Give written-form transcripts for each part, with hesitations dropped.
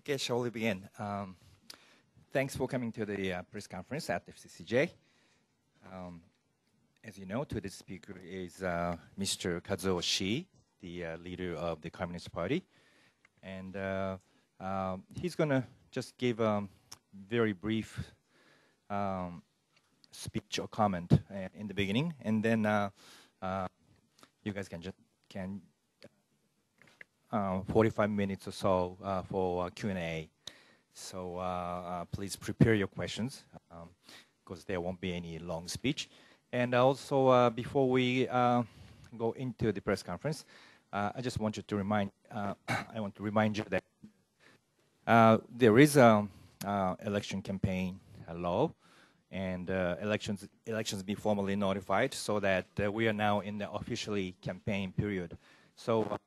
Okay, shall we begin? Thanks for coming to the press conference at FCCJ. As you know, today's speaker is Mr. Kazuo Shi, the leader of the Communist Party. And he's going to just give a very brief speech or comment in the beginning. And then you guys can 45 minutes or so for Q&A. So please prepare your questions because there won't be any long speech. And also, before we go into the press conference, I just want you to remind you that there is a election campaign law, and elections be formally notified, so that we are now in the officially campaign period. So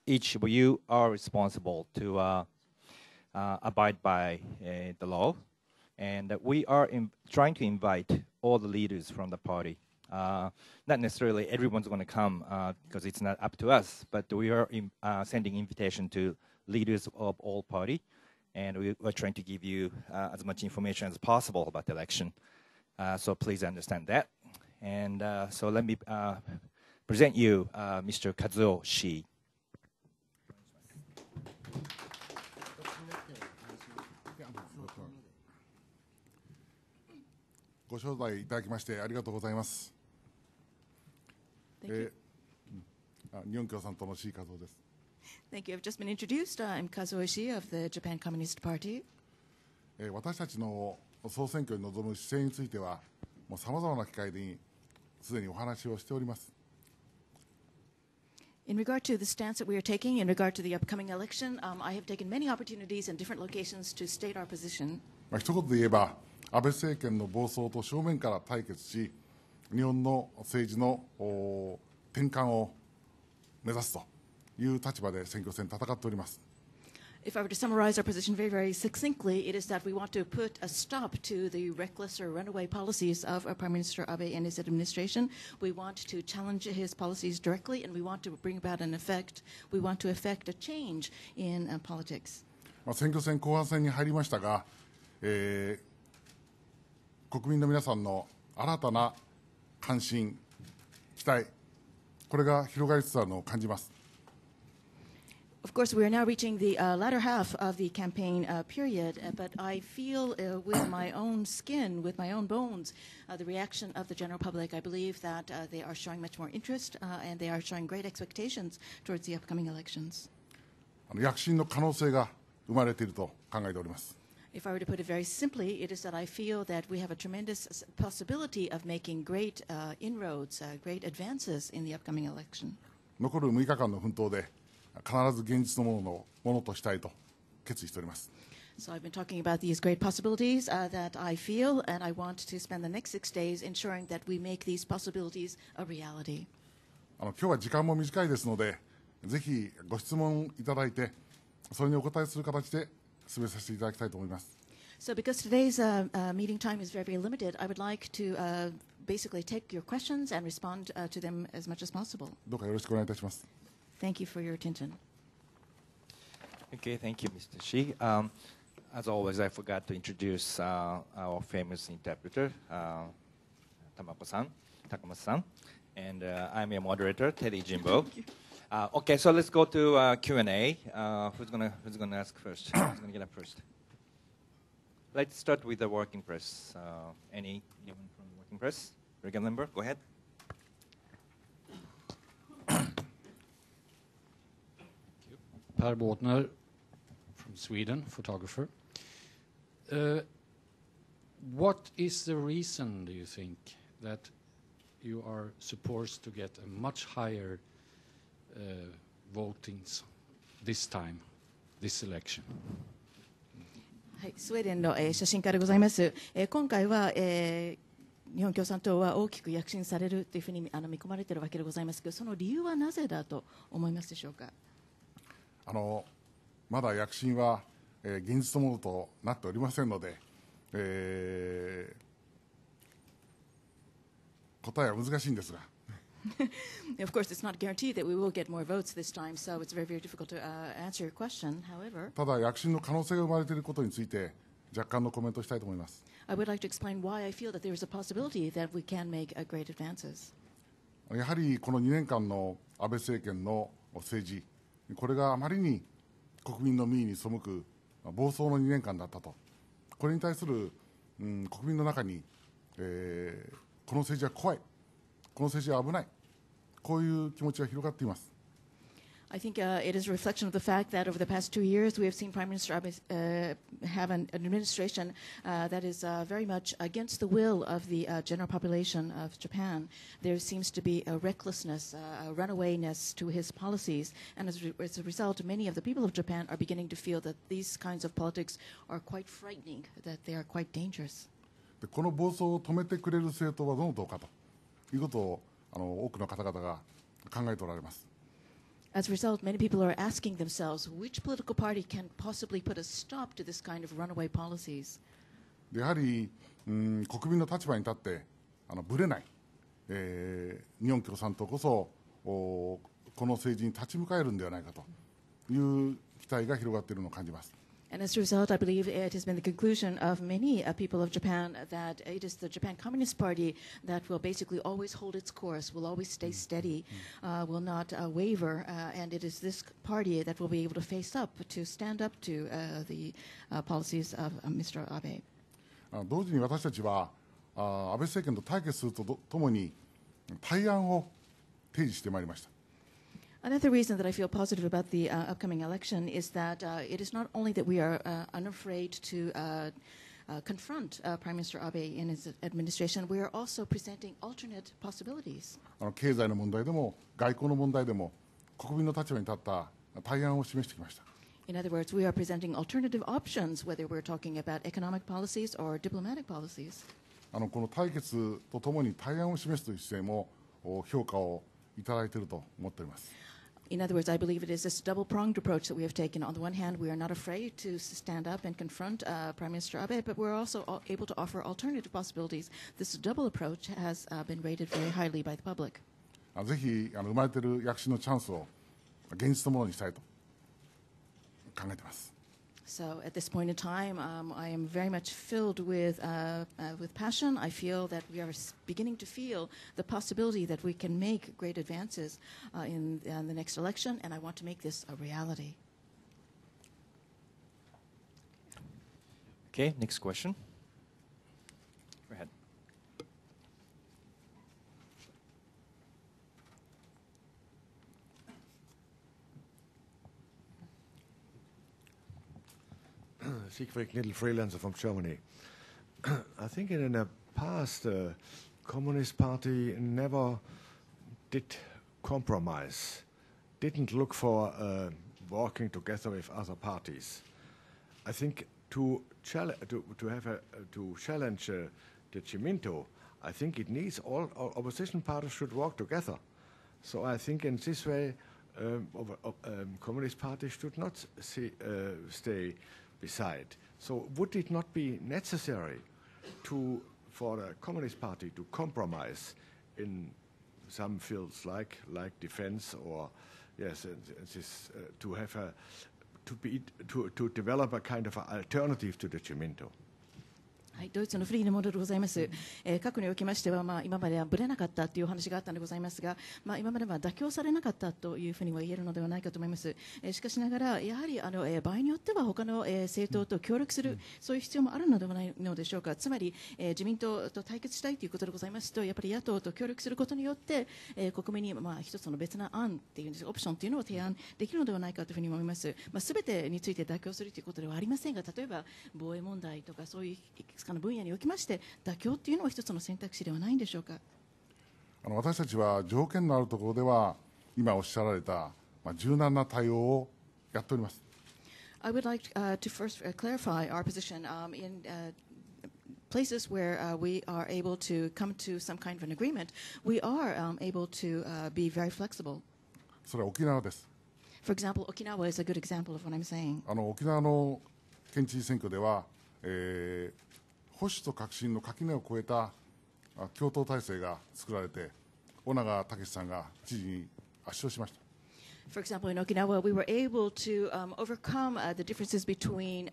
each of you are responsible to abide by the law, and we are trying to invite all the leaders from the party. Not necessarily everyone's going to come because it's not up to us, but we are sending invitation to leaders of all party, and we're trying to give you as much information as possible about the election. So please understand that. And so let me present you Mr. Kazuo Shi. ご招待いただきましてありがとうございます。日本共産党の志位和夫です。Thank you. I've just been introduced. I'm Kazuo Ishii of the Japan Communist Party. 私たちの総選挙に臨む姿勢については、もうさまざまな機会にすでにお話をしております。In regard to the stance that we are taking in regard to the upcoming election, I have taken many opportunities in different locations to state our position. 一言で言えば、安倍政権の暴走と正面から対決し、日本の政治の転換を目指すという立場で選挙戦戦っております。If I were to summarize our position very, very succinctly, it is that we want to put a stop to the reckless or runaway policies of our Prime Minister Abe and his administration. We want to challenge his policies directly, and we want to bring about an effect. We want to effect a change in politics. 選挙戦後半戦に入りましたが、国民の皆さんの新たな関心、期待、これが広がりつつあるのを感じます。Of course, we are now reaching the latter half of the campaign period, but I feel with my own skin, with my own bones, the reaction of the general public. I believe that they are showing much more interest and they are showing great expectations towards the upcoming elections. 躍進の可能性が生まれていると考えております。If I were to put it very simply, it is that I feel that we have a tremendous possibility of making great inroads, great advances in the upcoming election. 残る6日間の奮闘で必ず現実のものとしたいと決意しております。So I've been talking about these great possibilities that I feel, and I want to spend the next 6 days ensuring that we make these possibilities a reality. 今日は時間も短いですので、ぜひご質問いただいて、それにお答えする形で進めさせていただきたいと思います。So because today's meeting time is very, very limited, I would like to basically take your questions and respond to them as much as possible. どうかよろしくお願いいたします。Thank you for your attention. Okay, thank you, Mr. Shi. As always, I forgot to introduce our famous interpreter, Takamatsu-san, and I'm your moderator, Teddy Jimbo. Okay, so let's go to Q&A. Who's gonna ask first? Who's gonna get up first? Let's start with the working press. Anyone from the working press? Regular member, go ahead. Per Båtner from Sweden, photographer. What is the reason, do you think, that you are supposed to get a much higher votings this time, this election? はい、スウェーデンの、写真家でございます。今回は、日本共産党は大きく躍進されるというふうに見込まれているわけでございますけど、その理由はなぜだと思いますでしょうか。まだ躍進は、現実のものとなっておりませんので、答えは難しいんですが。Of course, it's not guaranteed that we will get more votes this time, so it's very, very difficult to answer your question. However, ただ、躍進の可能性が生まれていることについて、若干のコメントをしたいと思います。I would like to explain why I feel that there is a possibility that we can make great advances. やはりこの2年間の安倍政権の政治、これがあまりに国民の民意に背く暴走の2年間だったと、これに対する、国民の中に、この政治は怖い、この政治は危ない、こういう気持ちが広がっています。I think it is a reflection of the fact that over the past 2 years we have seen Prime Minister Abe have an administration that is very much against the will of the general population of Japan. There seems to be a recklessness, a runawayness to his policies, and as a result, many of the people of Japan are beginning to feel that these kinds of politics are quite frightening, that they are quite dangerous. でこの暴走を止めてくれる政党はどの党かということを多くの方々が考えておられます。As a result, many people are asking themselves which political party can possibly put a stop to this kind of runaway policies. でやはり、国民の立場に立ってぶれない、日本共産党こそこの政治に立ち向かえるんではないかという期待が広がっているのを感じます。And as a result, I believe it has been the conclusion of many people of Japan that it is the Japan Communist Party that will basically always hold its course, will always stay steady, will not waver, and it is this party that will be able to face up, to stand up to the policies of Mr. Abe. 同時に私たちは安倍政権と対決するとともに対案を提示してまいりました。Another reason that I feel positive about the upcoming election is that it is not only that we are unafraid to confront Prime Minister Abe in his administration, we are also presenting alternate possibilities. 経済の問題でも外交の問題でも国民の立場に立った対案を示してきました。In other words, we are presenting alternative options, whether we're talking about economic policies or diplomatic policies. この対決とともに対案を示すという姿勢も評価をいただいていると思っております。In other words, I believe it is this double-pronged approach that we have taken. On the one hand, we are not afraid to stand up and confront Prime Minister Abe, but we're also able to offer alternative possibilities. This double approach has been rated very highly by the public. ぜひ生まれている躍進のチャンスを現実のものにしたいと考えています。So at this point in time, I am very much filled with passion. I feel that we are beginning to feel the possibility that we can make great advances in the next election, and I want to make this a reality. Okay, next question. Go ahead. Siegfried Knittel, freelancer from Germany. I think in the past, the Communist Party never did compromise, didn't look for working together with other parties. I think to challenge the Chiminto, I think it needs all opposition parties should work together. So I think in this way, Communist Party should not stay beside. So would it not be necessary for the Communist Party to compromise in some fields like defense or to develop a kind of an alternative to the Chiminto? はい、ドイツのフリーのものでございます。過去におきましては、今まではぶれなかったというお話があったのでございますが、今までは妥協されなかったというふうには言えるのではないかと思います。しかしながら、やはり場合によっては他の政党と協力する、そういう必要もあるのではないのでしょうか。つまり、自民党と対決したいということでございますと、やっぱり野党と協力することによって、国民に一つの別な案っていうんです、オプションというのを提案できるのではないかというふうに思います。すべてについて妥協するということではありませんが、例えば防衛問題とかそういういくつかの分野におきまして妥協というのは一つの選択肢ではないんでしょうか。私たちは条件のあるところでは今おっしゃられた柔軟な対応をやっております。I would like to first clarify our position in places where we are able to come to some kind of an agreement. We are able to be very flexible. それは沖縄です。For example, Okinawa is a good example of what I'm saying. 沖縄の県知事選挙では、保守と革新の垣根を越えた共闘体制が作られて、尾長武さんが知事に圧勝しました。For example, in Okinawa, we were able to overcome the differences between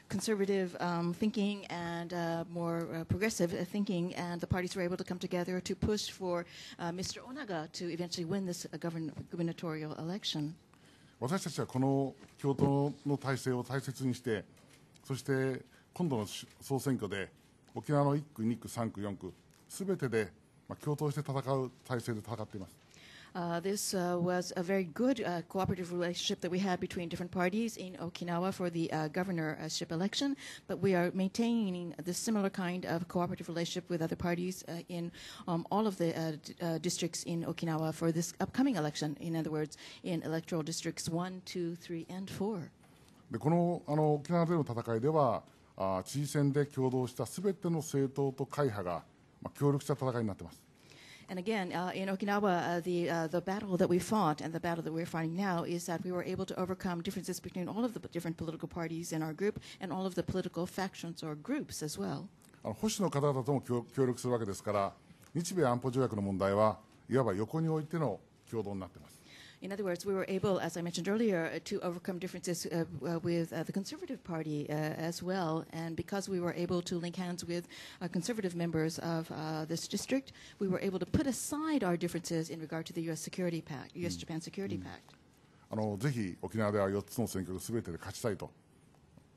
conservative thinking and more progressive thinking, and the parties were able to come together to push for Mr. Onaga to eventually win this gubernatorial election. 私たちはこの共闘の体制を大切にして、そして今度の総選挙で沖縄の1区、2区、3区、4区、すべてで共闘して戦う体制で戦っています。This was a very good cooperative relationship that we had between different parties in Okinawa for the governorship election, but we are maintaining this similar kind of cooperative relationship with other parties in all of the districts in Okinawa for this upcoming election, in other words, in electoral districts 1, 2, 3, and 4. でこの沖縄での戦いでは、知事選で共同したすべての政党と会派が、協力した戦いになっています。And again, in Okinawa, the battle that we fought and the battle that we're fighting now is that we were able to overcome differences between all of the different political parties in our group and all of the political factions or groups as well. 保守の方々とも協力するわけですから、日米安保条約の問題はいわば横に置いての共同になっています。In other words, we were able, as I mentioned earlier, to overcome differences with the Conservative Party as well. And because we were able to link hands with conservative members of this district, we were able to put aside our differences in regard to the U.S. Security Pact, U.S.-Japan Security Pact. ぜひ沖縄では4つの選挙区すべてで勝ちたいと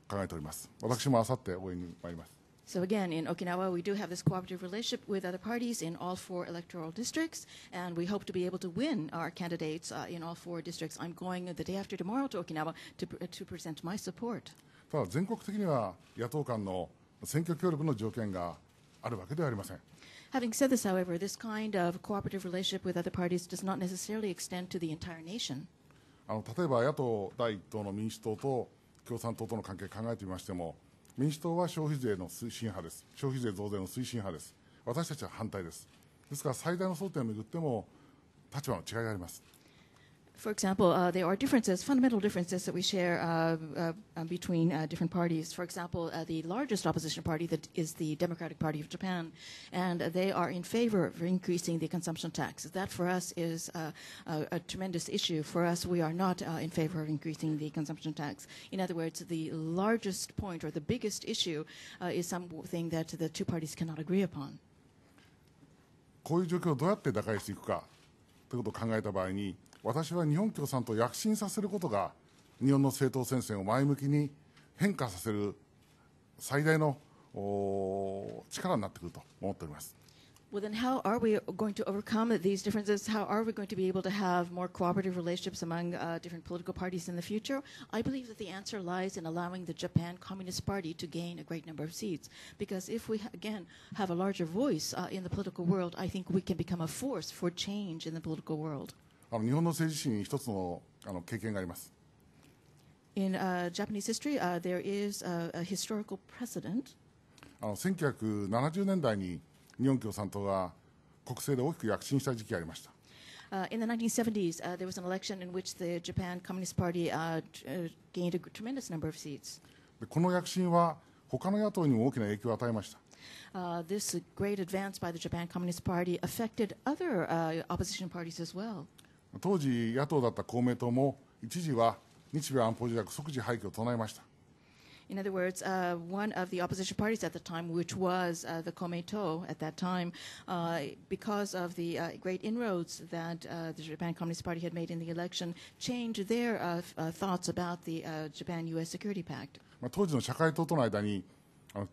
考えております。私もあさって応援に参ります。So again, in Okinawa, we do have this cooperative relationship with other parties in all 4 electoral districts, and we hope to be able to win our candidates in all 4 districts. I'm going the day after tomorrow to Okinawa to present my support. ただ全国的には野党間の選挙協力の条件があるわけではありません。Having said this, however, this kind of cooperative relationship with other parties does not necessarily extend to the entire nation. 例えば野党第一党の民主党と共産党との関係を考えてみましても、民主党は消費税の推進派です。消費税増税の推進派です。私たちは反対です。ですから最大の争点をめぐっても立場の違いがあります。For example, there are differences, fundamental differences that we share between different parties. For example, the largest opposition party that is the Democratic Party of Japan, and they are in favor of increasing the consumption tax. That for us is a tremendous issue. For us, we are not in favor of increasing the consumption tax. In other words, the largest point or the biggest issue is something that the 2 parties cannot agree upon. こういう状況をどうやって打開していくかということを考えた場合に、私は日本共産党を躍進させることが日本の政党戦線を前向きに変化させる最大の力になってくると思っております。Well, then how are we going to overcome these differences? How are we going to be able to have more cooperative relationships among different political parties in the future? I believe that the answer lies in allowing the Japan Communist Party to gain a great number of seats. Because if we, again, have a larger voice in the political world, I think we can become a force for change in the political world. 日本の政治史に一つの経験があります。In Japanese history, there is a historical precedent. 1970年代に日本共産党が国政で大きく躍進した時期がありました。In the 1970s, there was an election in which the Japan Communist Party gained a tremendous number of seats. この躍進は他の野党にも大きな影響を与えました。This great advance by the Japan Communist Party affected other opposition parties as well. 当時野党だった公明党も一時は日米安保条約即時廃棄を唱えました。In other words, one of the opposition parties at the time, which was the Komeito at that time, because of the great inroads that the Japan Communist Party had made in the election, changed their thoughts about the Japan-U.S. Security Pact. 当時の社会党との間に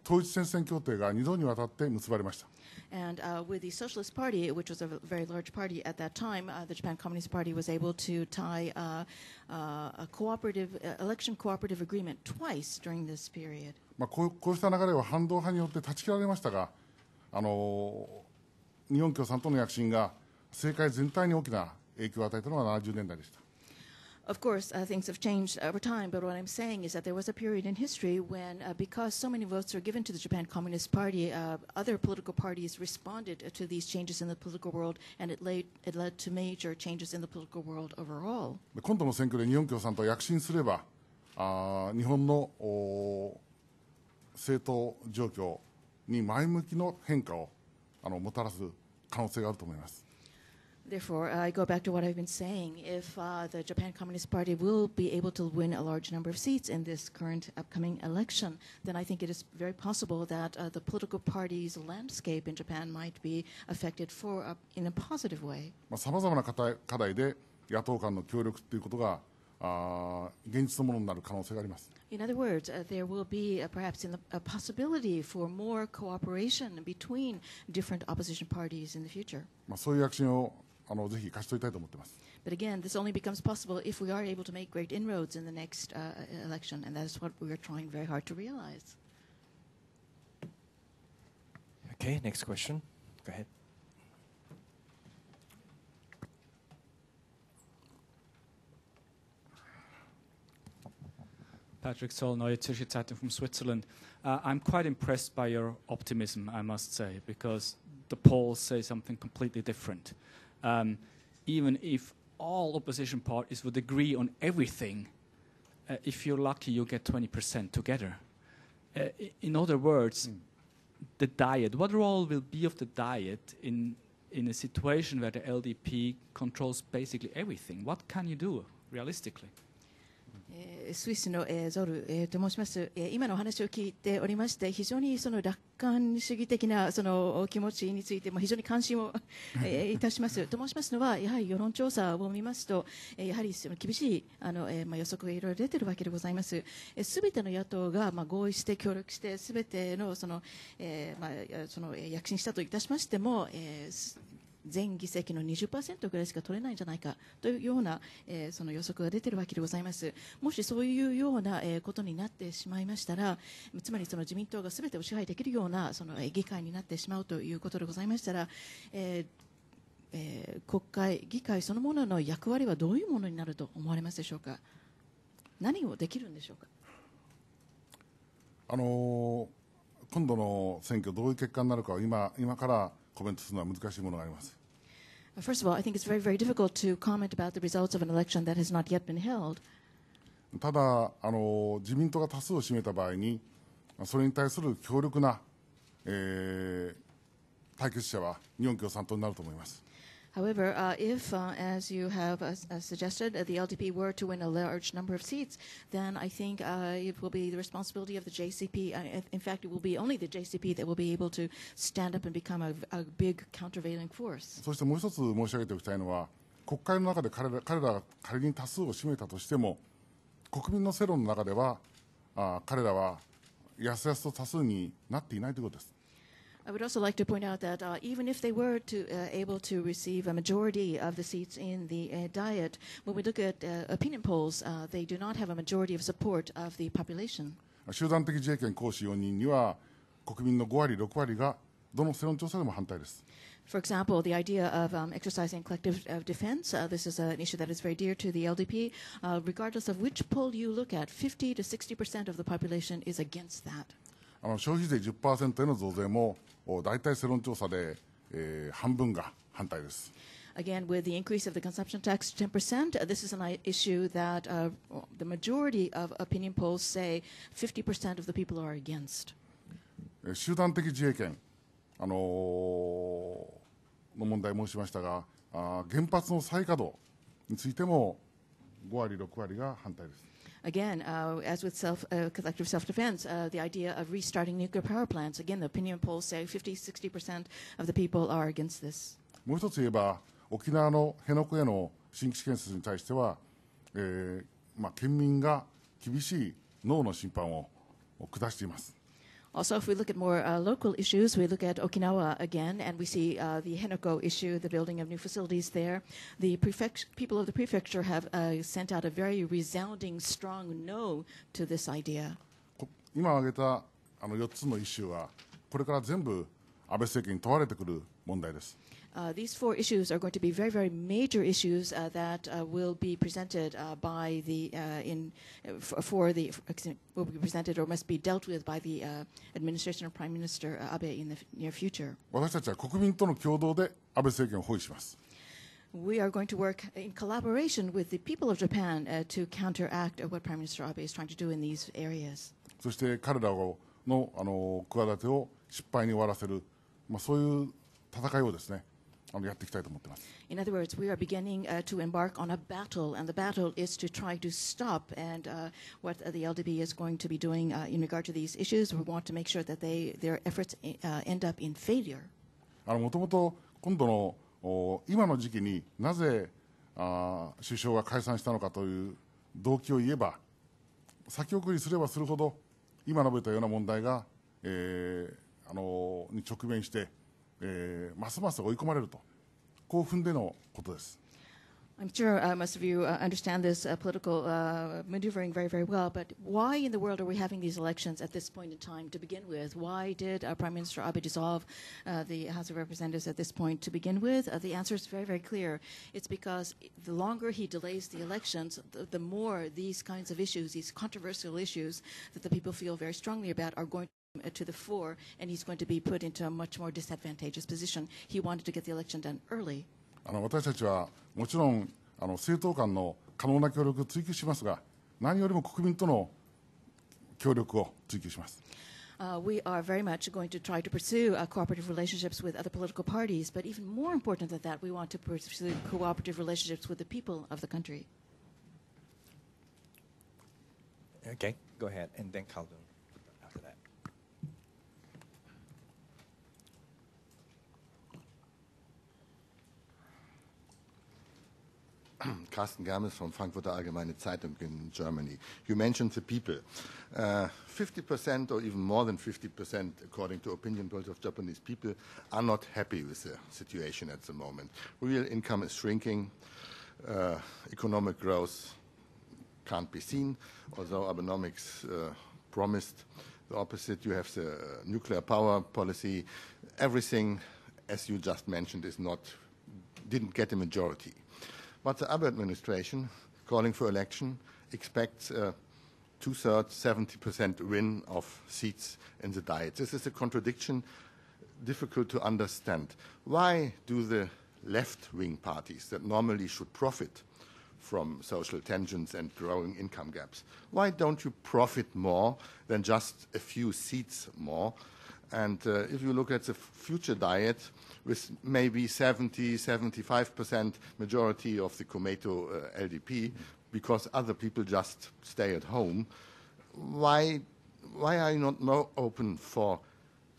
統一戦線協定が2度にわたって結ばれました。And with the Socialist Party, which was a very large party at that time, the Japan Communist Party was able to tie a cooperative election cooperative agreement twice during this period. こうした流れは反動派によって断ち切られましたが、日本共産党の躍進が政界全体に大きな影響を与えたのが70年代でした。Of course, things have changed over time, but what I'm saying is that there was a period in history when, because so many votes were given to the Japan Communist Party, other political parties responded to these changes in the political world, and it led to major changes in the political world overall. 今度の選挙で日本共産党が躍進すれば、日本の政党状況に前向きの変化をもたらす可能性があると思います。Therefore, I go back to what I've been saying. If the Japan Communist Party will be able to win a large number of seats in this current upcoming election, then I think it is very possible that the political party's landscape in Japan might be affected in a positive way. さまざまな課題で野党間の協力ということが現実のものになる可能性があります。In other words, there will be perhaps a possibility for more cooperation between different opposition parties in the future. そういう躍進をぜひ勝ち取りたいと思っています。But again, this only becomes possible if we are able to make great inroads in the next election, and that is what we are trying very hard to realize. Okay, next question. Go ahead. Patrick Sol, Neue Zürcher Zeitung from Switzerland. I'm quite impressed by your optimism, I must say, because the polls say something completely different. Even if all opposition parties would agree on everything, if you're lucky, you'll get 20% together. In other words, the diet, what role will be of the diet in a situation where the LDP controls basically everything? What can you do realistically? スイスのゾルと申します。今のお話を聞いておりまして、非常にその楽観主義的なその気持ちについても非常に関心をいたします。と申しますのは、やはり世論調査を見ますと、やはりその厳しい予測がいろいろ出ているわけでございます。すべての野党が合意して協力してすべてのその躍進したといたしましても、全議席の 20% ぐらいしか取れないんじゃないかというような、その予測が出ているわけでございます。もしそういうような、ことになってしまいましたら、つまりその自民党がすべてを支配できるようなその議会になってしまうということでございましたら、国会、議会そのものの役割はどういうものになると思われますでしょうか。何をできるんでしょうか。今度の選挙どういう結果になるかは今からコメントするのは難しいものがあります。First of all, I think it's very, very difficult to comment about the results of an election that has not yet been held. ただ自民党が多数を占めた場合にそれに対する強力な、対決者は日本共産党になると思います。However, if, as you have suggested, the LDP were to win a large number of seats, then I think it will be the responsibility of the JCP. In fact, it will be only the JCP that will be able to stand up and become a big countervailing force. そしてもう一つ申し上げておきたいのは、国会の中で彼らが仮に多数を占めたとしても、国民の世論の中では彼らはやすやすと多数になっていないということです。I would also like to point out that even if they were able to receive a majority of the seats in the Diet, when we look at opinion polls, they do not have a majority of support of the population. 集団的自衛権行使容認には国民の5割、6割がどの世論調査でも反対です。For example, the idea of exercising collective defense, this is an issue that is very dear to the LDP. Regardless of which poll you look at, 50 to 60% of the population is against that. 消費税 10% への増税も大体世論調査で、半分が反対です。Again, with the increase of the consumption tax to 10%, this is an issue that the majority of opinion polls say 50% of the people are against. 集団的自衛権、の問題申しましたが、原発の再稼働についても5割、6割が反対です。Again, as with collective self-defense, the idea of restarting nuclear power plants, again, the opinion polls say 50-60% of the people are against this. もう一つ言えば、沖縄の辺野古への新基地建設に対しては、県民が厳しいノーの審判を下しています。Also, if we look at more local issues, we look at Okinawa again, and we see the Henoko issue, the building of new facilities there. The people of the prefecture have sent out a very resounding, strong no to this idea. 今挙げた4つのイシューは、これから全部安倍政権に問われてくる問題です。These four issues are going to be very, very major issues that will be presented by the will be presented or must be dealt with by the administration of Prime Minister Abe in the near future. 私たちは国民との共同で安倍政権を包囲します。We are going to work in collaboration with the people of Japan to counteract what Prime Minister Abe is trying to do in these areas. そして彼らの企てを失敗に終わらせる、そういう戦いをですね、やっていきたいと思っています。In other words, we are beginning to embark on a battle, and the battle is to try to stop. And what the LDP is going to be doing in regard to these issues, we want to make sure that their efforts end up in failure. もともと今度の今の時期になぜ首相が解散したのかという動機を言えば、先送りすればするほど今述べたような問題が、に直面して、ますます追い込まれると、こう踏んでのことです。I'm sure most of you understand this political maneuvering very, very well, but why in the world are we having these elections at this point in time to begin with? Why did Prime Minister Abe dissolve the House of Representatives at this point to begin with? The answer is very, very clear. It's because the longer he delays the elections, the more these kinds of issues, these controversial issues that the people feel very strongly about are going to the fore, and he's going to be put into a much more disadvantageous position. He wanted to get the election done early. 私たちはもちろん政党間の可能な協力を追求しますが、何よりも国民との協力を追求します。We are very much going to try to pursue cooperative relationships with other political parties, but even more important than that, we want to pursue cooperative relationships with the people of the country. Okay, go ahead, and then Khaldun after that. Carsten Germes from Frankfurter Allgemeine Zeitung in Germany. You mentioned the people. 50% or even more than 50%, according to opinion polls of Japanese people, are not happy with the situation at the moment. Real income is shrinking. Economic growth can't be seen, although Abenomics promised the opposite. You have the nuclear power policy. Everything, as you just mentioned, didn't get a majority. But the Abe administration, calling for election, expects a 2/3, 70% win of seats in the Diet. This is a contradiction difficult to understand. Why do the left-wing parties that normally should profit from social tensions and growing income gaps, why don't you profit more than just a few seats more? And if you look at the future Diet, with maybe 70-75% majority of the Komeito LDP, because other people just stay at home, why are you not more open for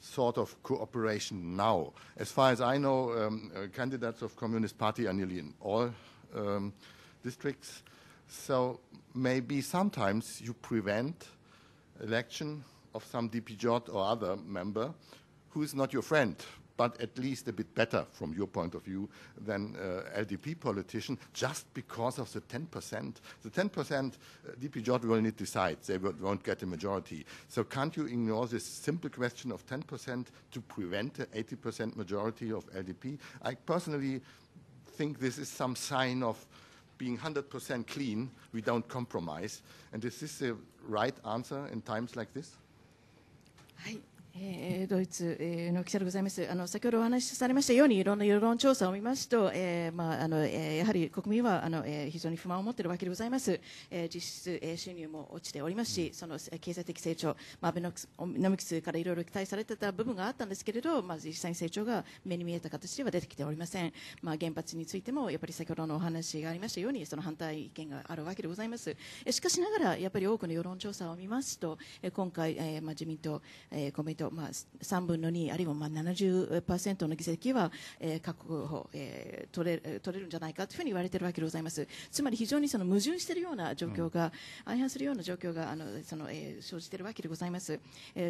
sort of cooperation now? As far as I know, candidates of Communist Party are nearly in all districts. So maybe sometimes you prevent election of some DPJ or other member who is not your friend, but at least a bit better from your point of view than LDP politician, just because of the 10%. The 10% DPJ will not decide. They won't get a majority. So can't you ignore this simple question of 10% to prevent an 80% majority of LDP? I personally think this is some sign of being 100% clean. We don't compromise. And is this the right answer in times like this? はい、ドイツの記者でございます。先ほどお話しされましたように、いろんな世論調査を見ますと、やはり国民は非常に不満を持っているわけでございます。実質収入も落ちておりますし、その経済的成長、アベノミクスからいろいろ期待されていた部分があったんですけれど、実際に成長が目に見えた形では出てきておりません。原発についてもやっぱり先ほどのお話がありましたように、その反対意見があるわけでございます。しかしながらやっぱり多くの世論調査を見ますと、今回自民党、公明党、3分の2あるいは70% の議席は確保取れるんじゃないかというふうに言われているわけでございます。つまり非常に矛盾しているような状況が、相反するような状況が生じているわけでございます。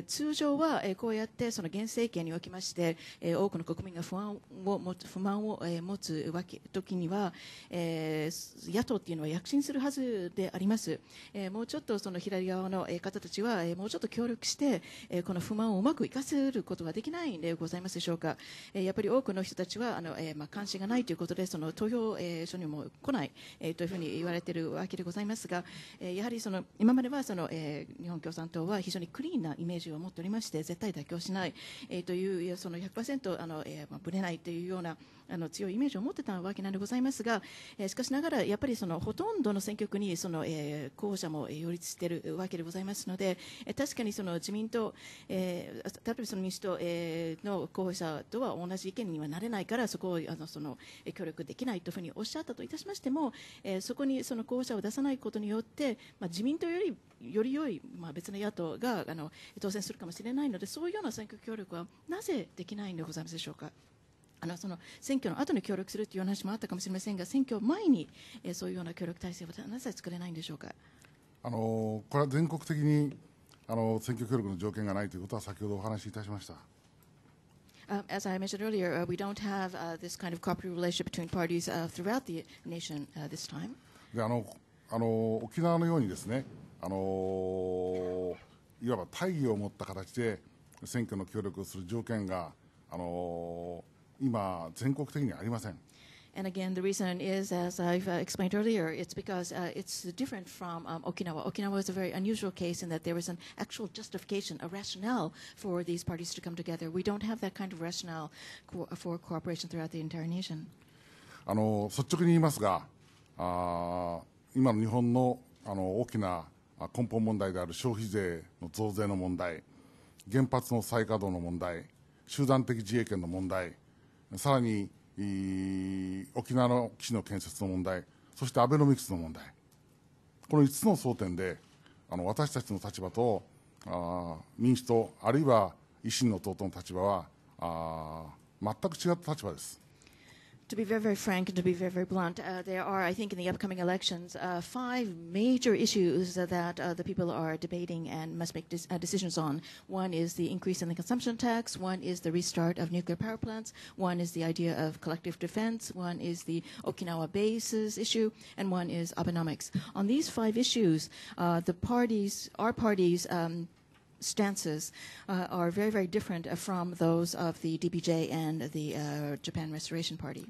通常はこうやって現政権におきまして多くの国民が不満を持つ時には野党というのは躍進するはずであります。もうちょっと左側の方たちはもうちょっと協力してこの不満をうまく生かせることができないんでございますでしょうか。やっぱり多くの人たちは関心がないということで投票所にも来ないというふうに言われているわけでございますが、やはり今までは日本共産党は非常にクリーンなイメージを持っておりまして、絶対妥協しないという100% ぶれないというような強いイメージを持ってたわけなんでございますが、しかしながらやっぱりほとんどの選挙区に候補者も擁立しているわけでございますので、確かに自民党例えばその民主党、の候補者とは同じ意見にはなれないからそこを協力できないというふうにおっしゃったといたしましても、そこにその候補者を出さないことによって、自民党より良い、別の野党が当選するかもしれないので、そういうような選挙協力はなぜできないのでございますでしょうか。その選挙の後に協力するという話もあったかもしれませんが、選挙前に、そういうような協力体制をなぜ作れないんでしょうか。これは全国的に選挙協力の条件がないということは先ほどお話しいたしました。As I mentioned earlier, we don't have this kind of cooperative relationship between parties throughout the nation this time. で沖縄のようにですね、いわば大義を持った形で選挙の協力をする条件が今全国的にはありません。And again, the reason is, as I've explained earlier, it's because it's different from Okinawa. Okinawa is a very unusual case in that there is an actual justification, a rationale for these parties to come together. We don't have that kind of rationale for cooperation throughout the entire nation. 率直に言いますが、今の日本の大きな根本問題である消費税の増税の問題、原発の再稼働の問題、集団的自衛権の問題、さらに沖縄の基地の建設の問題、そしてアベノミクスの問題、この5つの争点で私たちの立場と民主党あるいは維新の党との立場は全く違った立場です。To be very, very frank and to be very, very blunt, there are, I think, in the upcoming elections, 5 major issues that the people are debating and must make decisions on. One is the increase in the consumption tax. One is the restart of nuclear power plants. One is the idea of collective defense. One is the Okinawa bases issue. And one is Abenomics. On these 5 issues, our parties' stances are very, very different from those of the DPJ and the Japan Restoration Party.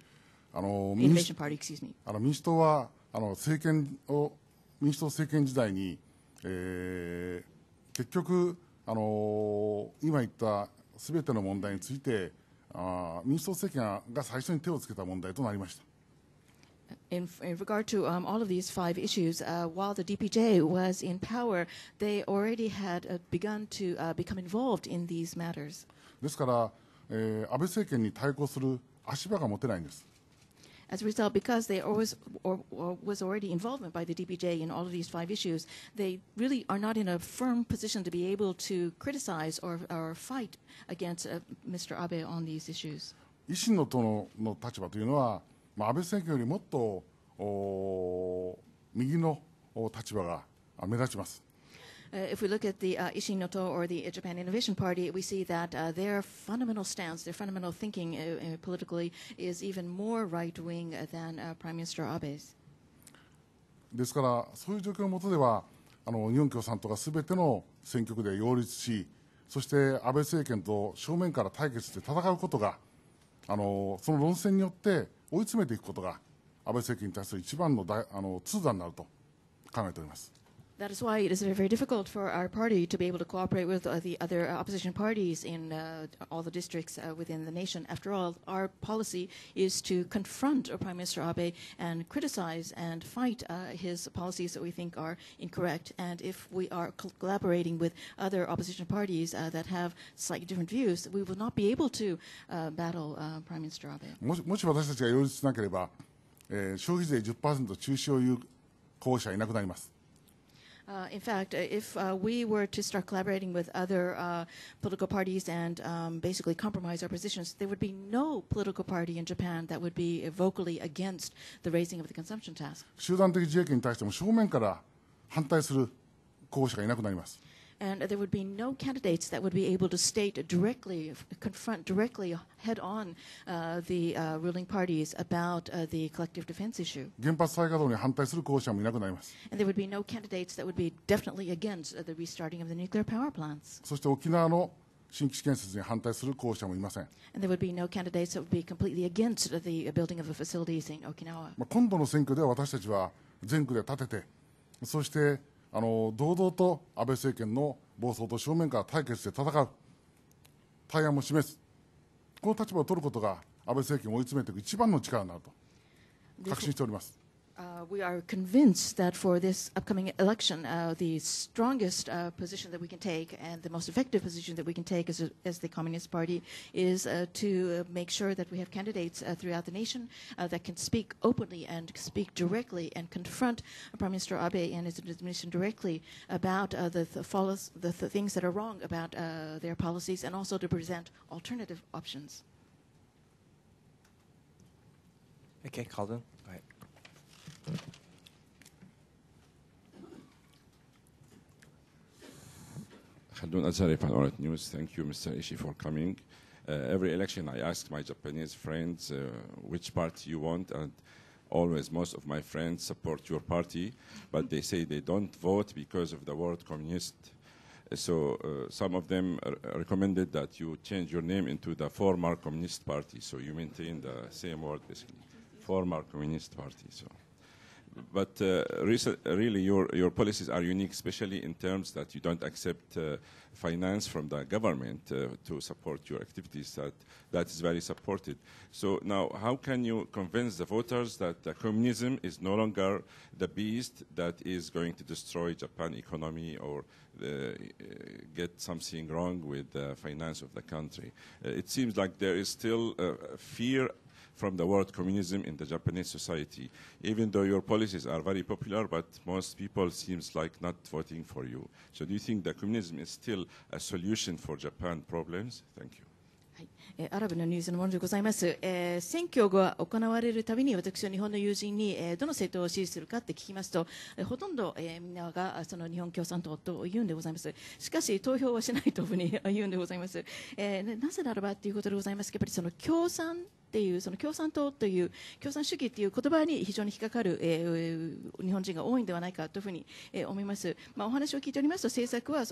Innovation Party, excuse me. 民主党は民主党政権時代に、結局今言ったすべての問題について民主党政権が最初に手をつけた問題となりました。In regard to all of these 5 issues, while the DPJ was in power, they already had begun to become involved in these matters. ですから、安倍政権に対抗する足場が持てないんです。As a result, because there was already involvement by the DPJ in all of these 5 issues, they really are not in a firm position to be able to criticize or fight against Mr. Abe on these issues. 維新の党の立場というのは、安倍政権よりもっと右の立場が目立ちます。If we look at the Ishin no To or the Japan Innovation Party, we see that their fundamental stance, their fundamental thinking politically is even more right-wing than Prime Minister Abe's. ですからそういう状況の下では日本共産党がすべての選挙区で擁立し、そして安倍政権と正面から対決して戦うことがその論戦によって追い詰めていくことが安倍政権に対する一番の痛打になると考えております。That is why it is very, very difficult for our party to be able to cooperate with the other opposition parties in all the districts within the nation. After all, our policy is to confront Prime Minister Abe and criticize and fight his policies that we think are incorrect. And if we are collaborating with other opposition parties that have slightly different views, we will not be able to battle Prime Minister Abe. もし私たちが擁立しなければ、消費税 10% 中止を言う候補者はいなくなります。In fact, if we were to start collaborating with other political parties and basically compromise our positions, there would be no political party in Japan that would be vocally against the raising of the consumption tax. 集団的自衛権に対しても正面から反対する候補者がいなくなります。And there would be no candidates that would be able to state directly, confront directly, head on the ruling parties about the collective defense issue. 原発再稼働に反対する候補者もいなくなります。And there would be no candidates that would be definitely against the restarting of the nuclear power plants. そして沖縄の新基地建設に反対する候補者もいません。And there would be no candidates that would be completely against the building of the facilities in Okinawa. 今度の選挙では私たちは全区で立てて、そして堂々と安倍政権の暴走と正面から対決して戦う対案も示す、この立場を取ることが安倍政権を追い詰めていく一番の力になると確信しております。We are convinced that for this upcoming election, the strongest position that we can take and the most effective position that we can take as the Communist Party is to make sure that we have candidates throughout the nation that can speak openly and speak directly and confront Prime Minister Abe and his administration directly about the things that are wrong about their policies, and also to present alternative options. Okay, Calden, go ahead. Khaldun Azhari, Panorama News. Thank you, Mr. Ishii, for coming. Every election, I ask my Japanese friends which party you want, and always most of my friends support your party, but they say they don't vote because of the word communist. So some of them recommended that you change your name into the former Communist Party, so you maintain the same word, basically, former Communist Party. So. But really, your policies are unique, especially in terms that you don't accept finance from the government to support your activities. That is very supported. So now, how can you convince the voters that communism is no longer the beast that is going to destroy Japan economy or get something wrong with the finance of the country? It seems like there is still fear from the word communism in the Japanese society, even though your policies are very popular, but most people seems like not voting for you. So do you think that communism is still a solution for Japan problems? Thank you. アラブのニュースのものでございます。選挙が行われるたびに私は日本の友人に、どの政党を支持するかって聞きますと、ほとんど、みんながその日本共産党と言うんでございます。しかし投票はしないというふうに言うんでございます。なぜならばということでございますが、やっぱりその共産っていうその共産党という共産主義という言葉に非常に引っかかる、日本人が多いんではないかというふうに、思います。お話を聞いておりますと、政策は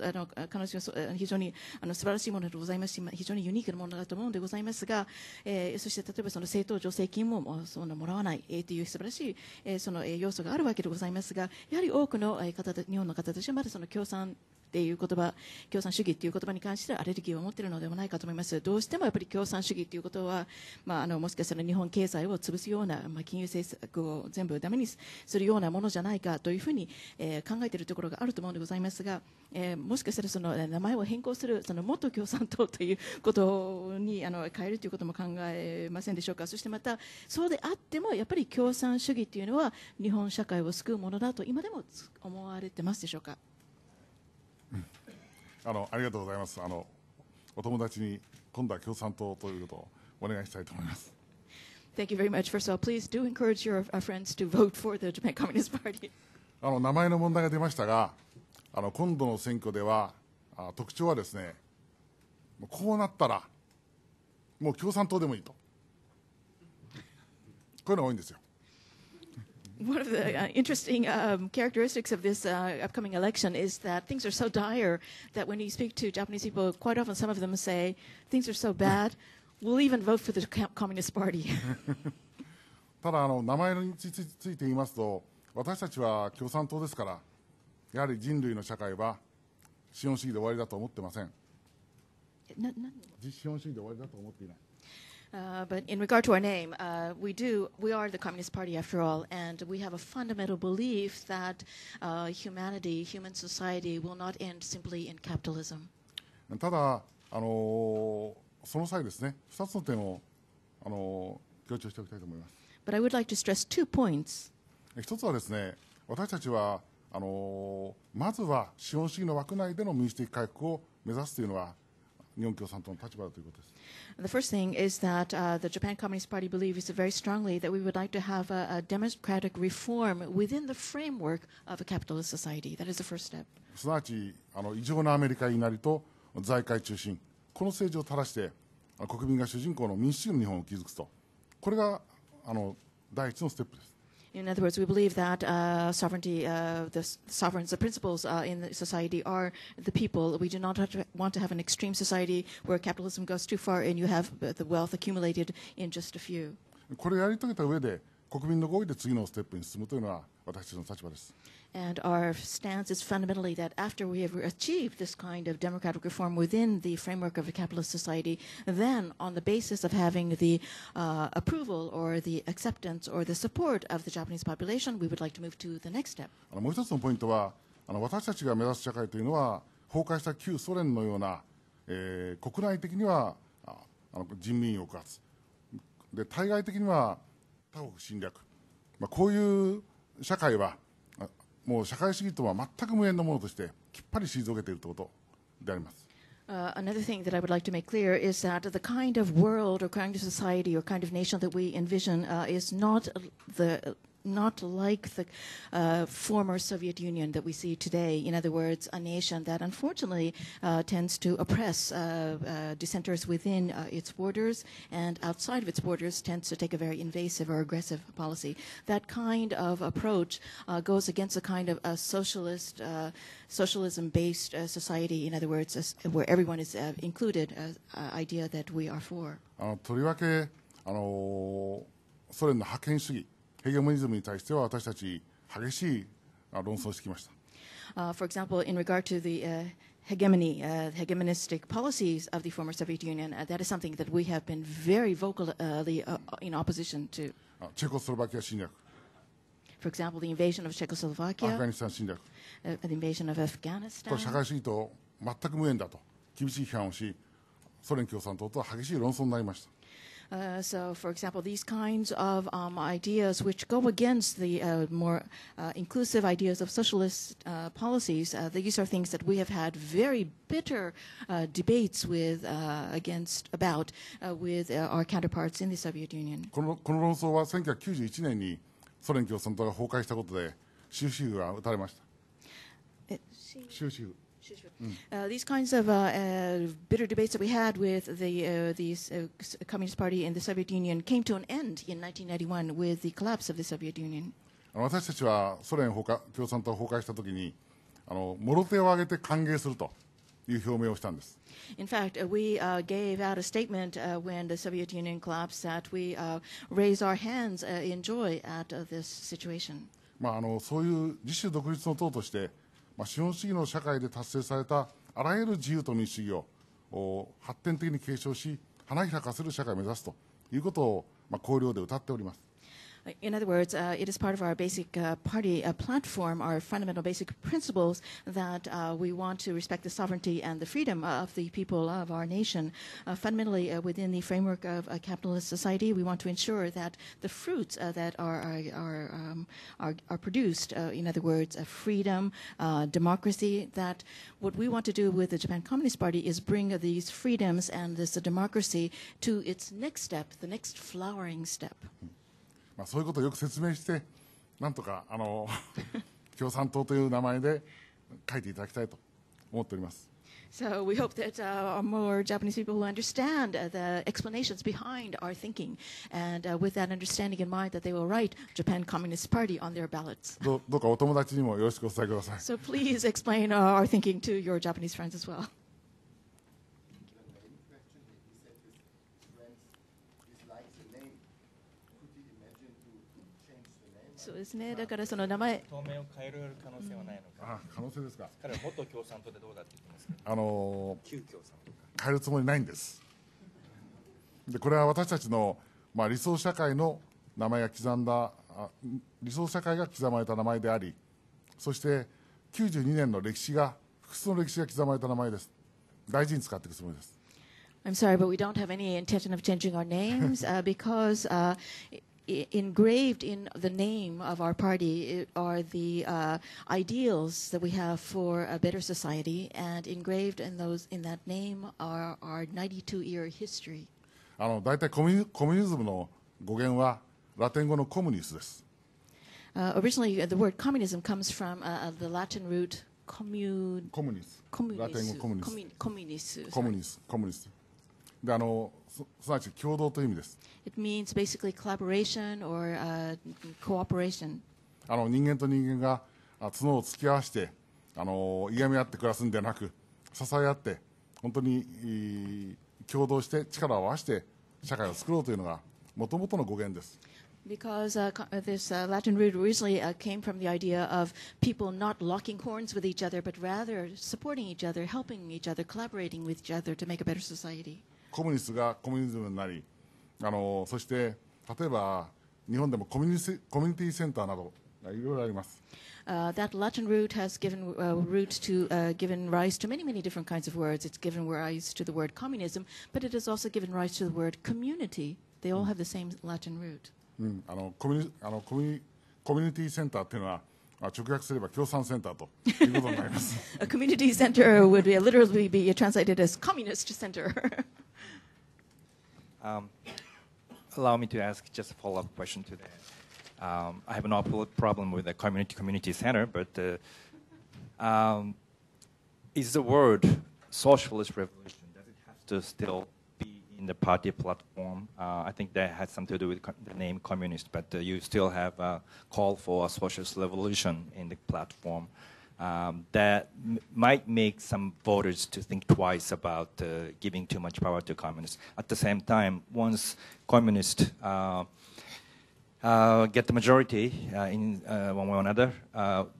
彼女は非常に素晴らしいものでございますし、非常にユニークなものだと思うのでございますが、そして例えばその政党助成金もそんなもらわない、という素晴らしい、その要素があるわけでございますが、やはり多くの日本の方たちはまだその共産っていう言葉、共産主義という言葉に関してアレルギーを持っているのではないかと思います。どうしてもやっぱり共産主義ということは、もしかしたら日本経済を潰すような、金融政策を全部ダメにするようなものじゃないかというふうに、考えているところがあると思うのでございますが、もしかしたらその名前を変更するその元共産党ということに変えるということも考えませんでしょうか。そしてまたそうであってもやっぱり共産主義というのは日本社会を救うものだと今でも思われてますでしょうか。ありがとうございます。お友達に今度は共産党ということをお願いしたいと思います。Thank you very much. First of all, please do encourage your friends to vote for the Japan Communist Party. 名前の問題が出ましたが、今度の選挙では特徴はですね、こうなったらもう共産党でもいいと、こういうのが多いんですよ。One of the interesting characteristics of this upcoming election is that things are so dire that when you speak to Japanese people, quite often some of them say, things are so bad, we'll even vote for the Communist Party. ただ名前について言いますと、私たちは共産党ですから、やはり人類の社会は資本主義で終わりだと思ってません。資本主義で終わりだと思っていない。But in regard to our name, we are the Communist Party after all, and we have a fundamental belief that human society will not end simply in capitalism. ただ、その際ですね、2つの点を強調しておきたいと思います。But I would like to stress 2 points. 一つはですね、私たちはまずは資本主義の枠内での民主的改革を目指すというのは日本共産党の立場だということです。The first thing is that the Japan Communist Party believes very strongly that we would like to have a democratic reform within the framework of a capitalist society. That is the first step. すなわち異常なアメリカになりと財界中心、この政治を垂らして国民が主人公の民主主義の日本を築くと、これが第一のステップです。In other words, we believe that sovereignty, the sovereigns, the principles in the society are the people. We do not want to have an extreme society where capitalism goes too far and you have the wealth accumulated in just a few. これをやり遂げた上で国民の合意で次のステップに進むというのは私たちの立場です。And our stance is fundamentally that after we have achieved this kind of democratic reform within the framework of a capitalist society, then on the basis of having the approval or the acceptance or the support of the Japanese population, we would like to move to the next step. もう一つのポイントは、私たちが目指す社会というのは、崩壊した旧ソ連のような、国内的には人民抑圧で、対外的には他国侵略、こういう社会はもう社会主義とは全く無縁のものとしてきっぱり退けているということであります。Another thing that I would like to make clear is that the kind of world or kind of society or kind of nation that we envision is not like the former Soviet Union that we see today. In other words, a nation that unfortunately tends to oppress dissenters within its borders, and outside of its borders tends to take a very invasive or aggressive policy. That kind of approach goes against the kind of socialism-based society, in other words, where everyone is included, idea that we are for. とりわけソ連の覇権主義ヘゲモニズムに対しては私たち激しい論争をしてきました。For example, in regard to the hegemonistic policies of the former Soviet Union, that is something that we have been very vocally in opposition to. チェコスロバキア侵略、 For example, the invasion of アフガ Czechoslovakia, ニスタン侵略、 the invasion of これ Afghanistan. 社会主義と全く無縁だと厳しい批判をし、ソ連共産党とは激しい論争になりました。So, for example, these kinds of ideas which go against the more inclusive ideas of socialist policies, these are things that we have had very bitter debates with with our counterparts in the Soviet Union. この論争は1991年にソ連共産党が崩壊したことで終止符が打たれました。終止符。These kinds of bitter debates that we had with the Communist Party in the Soviet Union came to an end in 1991 with the collapse of the Soviet Union. 私たちはソ連共産党が崩壊したときにもろ手を挙げて歓迎するという表明をしたんです。In fact, we gave out a statement when the Soviet Union collapsed that we raised our hands in joy at this situation. そういう自主独立の党として資本主義の社会で達成されたあらゆる自由と民主主義を発展的に継承し花開かせる社会を目指すということを綱領で謳っております。In other words, it is part of our basic party platform, our fundamental basic principles that we want to respect the sovereignty and the freedom of the people of our nation. Fundamentally, within the framework of a capitalist society, we want to ensure that the fruits that are produced, in other words, freedom, democracy, that what we want to do with the Japan Communist Party is bring these freedoms and this democracy to its next step, the next flowering step. そういうことをよく説明してなんとか共産党という名前で書いていただきたいと思っております。So we hope that more Japanese people will understand the explanations behind our thinking, and with that understanding in mind, that they will write Japan Communist Party on their ballots. どうかお友達にもよろしくお伝えください。So please explain our thinking to your Japanese friends as well.そうですね。だからその名前。当面を変える可能性はないのか。可能性ですか。彼は元共産党でどうだって言ってますか。旧共産党か。変えるつもりないんです。で、これは私たちの理想社会の名前が刻んだ理想社会が刻まれた名前であり、そして92年の歴史が複数の歴史が刻まれた名前です。大事に使っていくつもりです。I'm sorry, but we don't have any intention of changing our names because. Engraved in the name of our party are the ideals that we have for a better society, and engraved in that name are our 92-year history. 大体コミュニズムの語源はラテン語のコムニスです。Originally, the word communism comes from the Latin root communis. ラテン語コムニス。で、すなわち共同という意味です。It means basically collaboration or cooperation. 人間と人間が角を突き合わせていがみ合って暮らすんではなく、支え合って本当に共同して力を合わせて社会を作ろうというのが元々の語源です。Because this Latin root originally came from the idea of people not locking horns with each other, but rather supporting each other, helping each other, collaborating with each other to make a better society. コミュニストがコミュニズムになり、そして例えば日本でもコミュニティセンターなどいろいろあります。That Latin root has given given rise to many different kinds of words. It's given rise to the word communism, but it has also given rise to the word community. They all have the same Latin root. コミュニティセンターというのは直訳すれば共産センターということになります。A community center would literally be translated as communist center. Allow me to ask just a follow-up question to that. I have no problem with the community center, but is the word socialist revolution, does it have to still be in the party platform? I think that has something to do with the name communist, but you still have a call for a socialist revolution in the platform. That might make some voters to think twice about giving too much power to communists. At the same time, once communists get the majority in one way or another,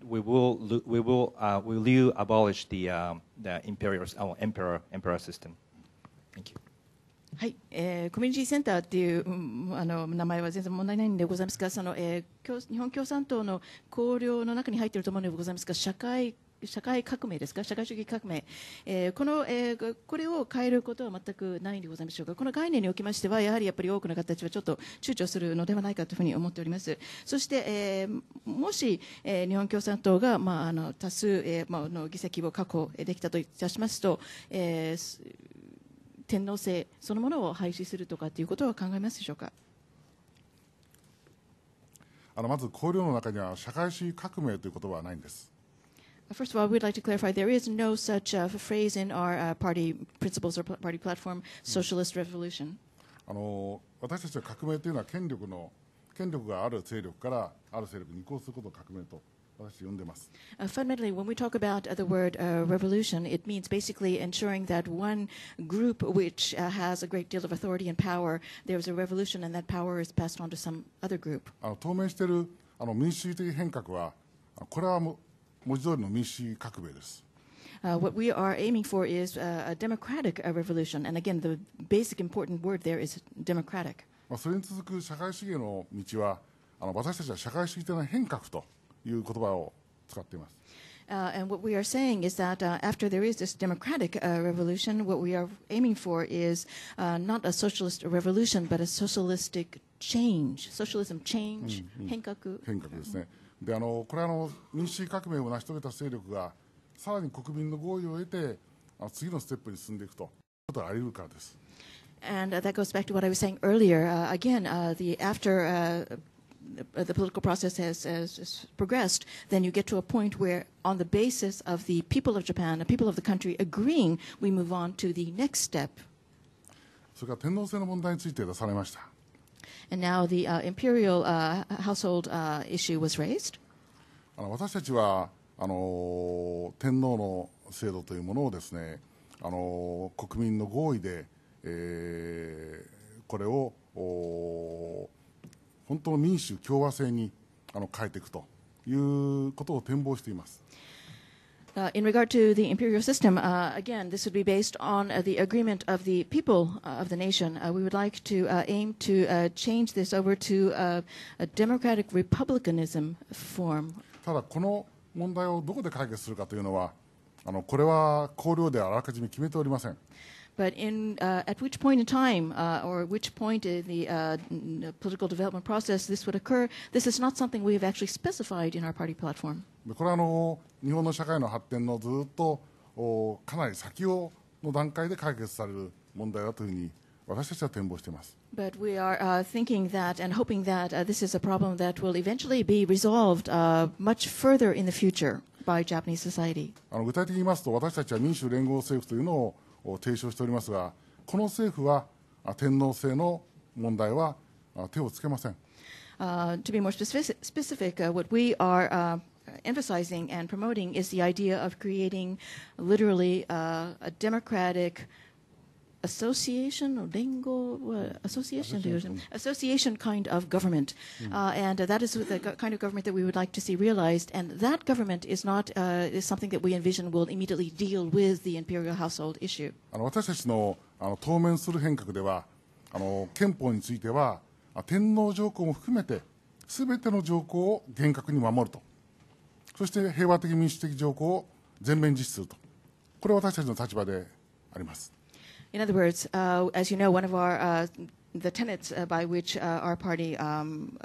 will you abolish the emperor system? Thank you. はい、コミュニティセンターっていう名前は全然問題ないんでございますが、日本共産党の綱領の中に入っていると思うのでございますが、社会革命ですか、社会主義革命、これを変えることは全くないんでございましょうか。この概念におきましてはやはり多くの方たちはちょっと躊躇するのではないかというふうに思っております。そして、もし、日本共産党が、多数、の議席を確保できたといたしますと、天皇制そのものを廃止するとかということは考えますでしょうか。まず綱領の中には社会主義革命という言葉はないんです。First of all, we'd like to clarify there is no such phrase in our party principles or party platform, socialist revolution. 私たちは革命というのは権力がある勢力からある勢力に移行することを革命と私呼んでます。Fundamentally, when we talk about the word revolution, it means basically ensuring that one group which has a great deal of authority and power, there is a revolution and that power is passed on to some other group. 当面している民主主義的変革は、これは文字通りの民主主義革命です。What we are aiming for is a democratic revolution, and again, the basic important word there is democratic. それに続く社会主義への道は、私たちは社会主義的な変革という言葉を使っています。And what we are saying is that after there is this democratic revolution, what we are aiming for is not a socialist revolution, but a socialistic change. Socialism change, 変革ですね。でこれは民主主義革命を成し遂げた勢力がさらに国民の合意を得て次のステップに進んでいくということがあり得るからです。And that goes back to what I was saying earlier. Again, after the political process has progressed, then you get to a point where, on the basis of the people of Japan, the people of the country agreeing, we move on to the next step. それから天皇制の問題について出されました。And now the imperial household issue was raised. 私たちは天皇の制度というものをですね、国民の合意で、これを本当の民主共和制に変えていくということを展望しています。In regard to the imperial system, again, this would be based on the agreement of the people of the nation. We would like to aim to change this over to a democratic republicanism form. ただこの問題をどこで解決するかというのは、これは綱領であらかじめ決めておりません。But at which point in time or which point in the political development process this would occur, this is not something we have actually specified in our party platform. これは日本の社会の発展のずっとかなり先の段階で解決される問題だというふうに私たちは展望しています。But we are thinking that and hoping that this is a problem that will eventually be resolved much further in the future by Japanese society. 具体的に言いますと、私たちは民主連合政府というのを提唱しておりますが、この政府は天皇制の問題は手をつけません。To be more specific, what we are emphasizing and promoting is the idea of creating literally a democratic association or association kind of government, and that is the kind of government that we would like to see realized. And that government is not is something that we envision will immediately deal with the imperial household issue. 私たちの当面する変革では憲法については天皇条項も含めてすべての条項を厳格に守ると、そして平和的民主的条項を全面実施すると、これは私たちの立場であります。In other words, as you know, one of our the tenets by which our party, one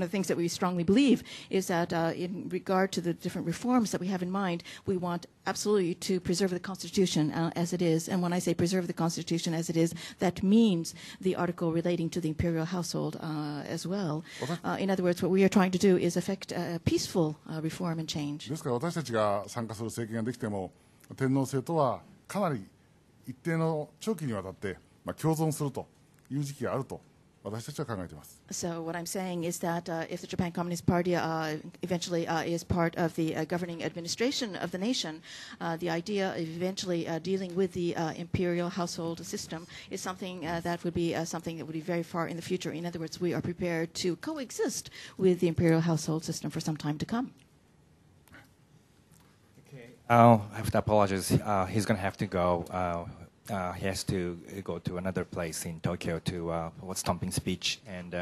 of the things that we strongly believe is that in regard to the different reforms that we have in mind, we want absolutely to preserve the Constitution as it is. And when I say preserve the Constitution as it is, that means the article relating to the imperial household as well. In other words, what we are trying to do is effect peaceful reform and change. ですから私たちが参加する政権ができても、天皇制とはかなり一定の長期にわたって共存するという時期があると私たちは考えています。So what I'm saying is that if the Japan Communist Party eventually is part of the governing administration of the nation, the idea of eventually dealing with the imperial household system is something that would be something that would be very far in the future. In other words, we are prepared to coexist with the imperial household system for some time to come. I have to apologize. He's going to have to go. He has to go to another place in Tokyo to a stomping speech. And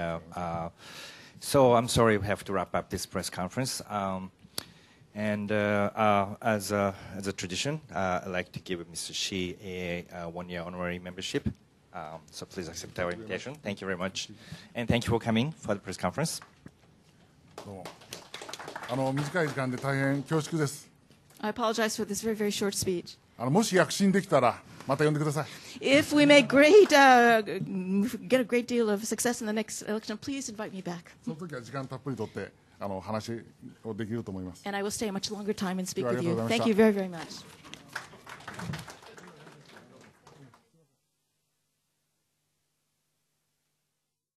so I'm sorry we have to wrap up this press conference. And as a tradition, I'd like to give Mr. Shi a one-year honorary membership. So please accept our invitation. Thank you very much. And thank you for coming for the press conference. どうも短い時間で大変恐縮です。I apologize for this very, very short speech. もし躍進できたらまた呼んでください。If we make get a great deal of success in the next election, please invite me back. その時は時間たっぷりとって話をできると思います。And I will stay a much longer time and speak with you. ありがとうございました。 Thank you very, very much.